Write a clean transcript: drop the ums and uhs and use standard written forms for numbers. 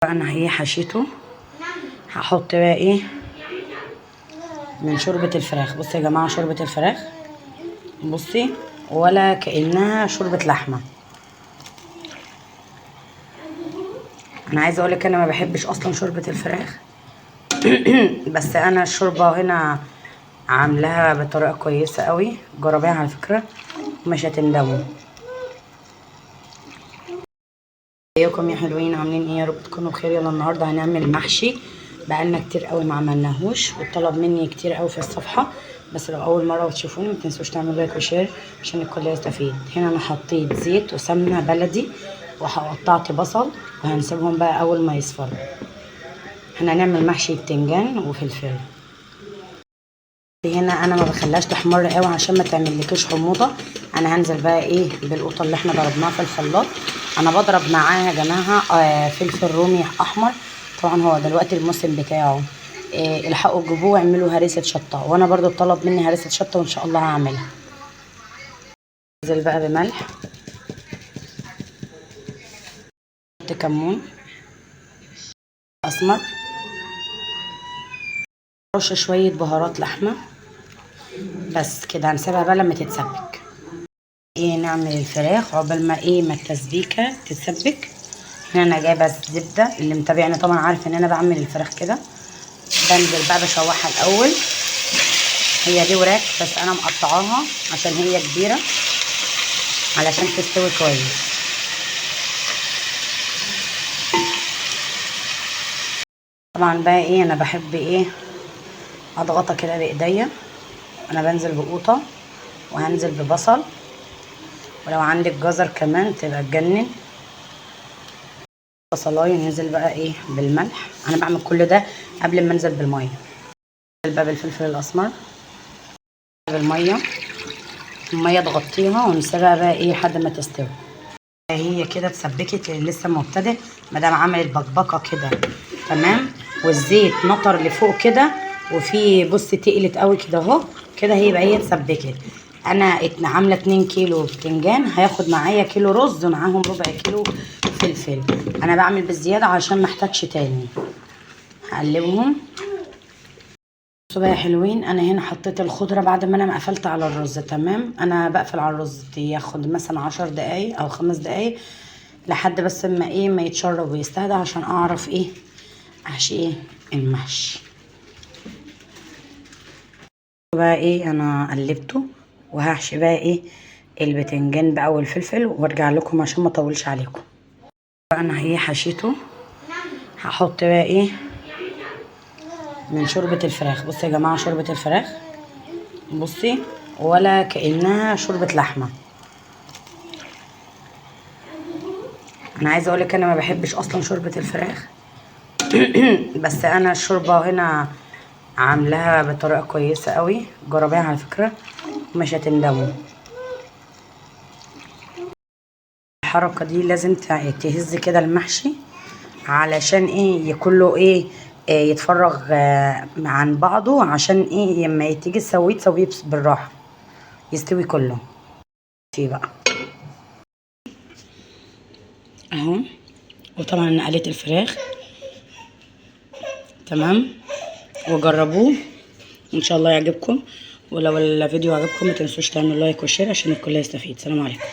انا هي حشيته. هحط بقى ايه من شوربة الفراخ. بصي يا جماعة، شوربة الفراخ بصي ولا كأنها شوربة لحمة. انا عايزة اقولك انا ما بحبش اصلا شوربة الفراخ بس انا الشوربة هنا عاملاها بطريقة كويسة قوي. جربيها على فكرة مش هتندموا. ازيكم يا حلوين، عاملين ايه؟ يا رب تكونوا بخير. يلا النهارده هنعمل محشي، بقالنا كتير قوي ما عملناهوش وطلب مني كتير قوي في الصفحه. بس لو اول مره وتشوفوني ما تنسوش تعملوا لايك وشير عشان الكل يستفيد. هنا انا حطيت زيت وسمنه بلدي وقطعت بصل وهنسيبهم بقى اول ما يصفروا. هنا هنعمل محشي بتنجان وفلفل. هنا انا ما بخليهاش تحمر قوي عشان ما تعملكيش حموضه. انا هنزل بقى ايه بالقطه اللي احنا ضربناها في الخلاط. انا بضرب معاها يا جماعه فلفل رومي احمر. طبعا هو دلوقتي الموسم بتاعه. الحقوا جيبوه واعملوا هريسه شطه، وانا برضو طلب مني هريسه شطه وان شاء الله هعملها. انزل بقى بملح، كمون اسمر، رش شويه بهارات لحمه. بس كده هنسيبها بقى لما تتسبك. ايه نعمل الفراخ عقبال ما ما التسبيكه تتسبك. هنا انا جايبه الزبده، اللي متابعني طبعا عارف ان انا بعمل الفراخ كده. بنزل بقى بشوحها الاول. هي دي وراك بس انا مقطعاها عشان هي كبيره علشان تستوي كويس. طبعا بقى انا بحب اضغطها كده بايديا. انا بنزل بقوطه وهنزل ببصل، ولو عندك جزر كمان تبقى تجنن. بصلايه ننزل بقى بالملح. انا بعمل كل ده قبل ما انزل بالميه. ننزل بقى بالفلفل الاسمر بالميه. الميه تغطيها ونسيبها بقى لحد ما تستوي. هي كده اتسبكت لسه مبتدئ. مادام عملت بقبقه كده تمام والزيت نطر لفوق كده وفي بصي تقلت قوي كده اهو كده، هي اتسبكت. انا عامله 2 كيلو بتنجان، هياخد معايا كيلو رز معاهم ربع كيلو فلفل. انا بعمل بالزياده عشان ما احتاجش تاني. هقلبهم. بصوا بقى يا حلوين، انا هنا حطيت الخضره بعد ما انا قفلت على الرز. تمام، انا بقفل على الرز ياخد مثلا 10 دقايق او 5 دقايق لحد بس ما ما يتشرب ويستهدى عشان اعرف احشي المحشي. بقى انا قلبته وهحشي بقى البتنجان بقى والفلفل وارجع لكم عشان ما اطولش عليكم. انا هي حشيته. هحط بقى من شوربة الفراخ. بصي يا جماعة، شوربة الفراخ بصي ولا كأنها شوربة لحمة. انا عايزة اقولك انا ما بحبش اصلا شوربة الفراخ بس انا الشوربة هنا عاملاها بطريقة كويسة قوي. جربيها على فكرة مش هتندموا. الحركة دي لازم تهز كده المحشي علشان كله يتفرغ عن بعضه، عشان لما تيجي تسويه بالراحة يستوي كله. في بقى اهو. وطبعا انا قليت الفراخ تمام، وجربوه ان شاء الله يعجبكم. ولو الفيديو عجبكم ما تنسوش تعملوا لايك وشير عشان الكل يستفيد. سلام عليكم.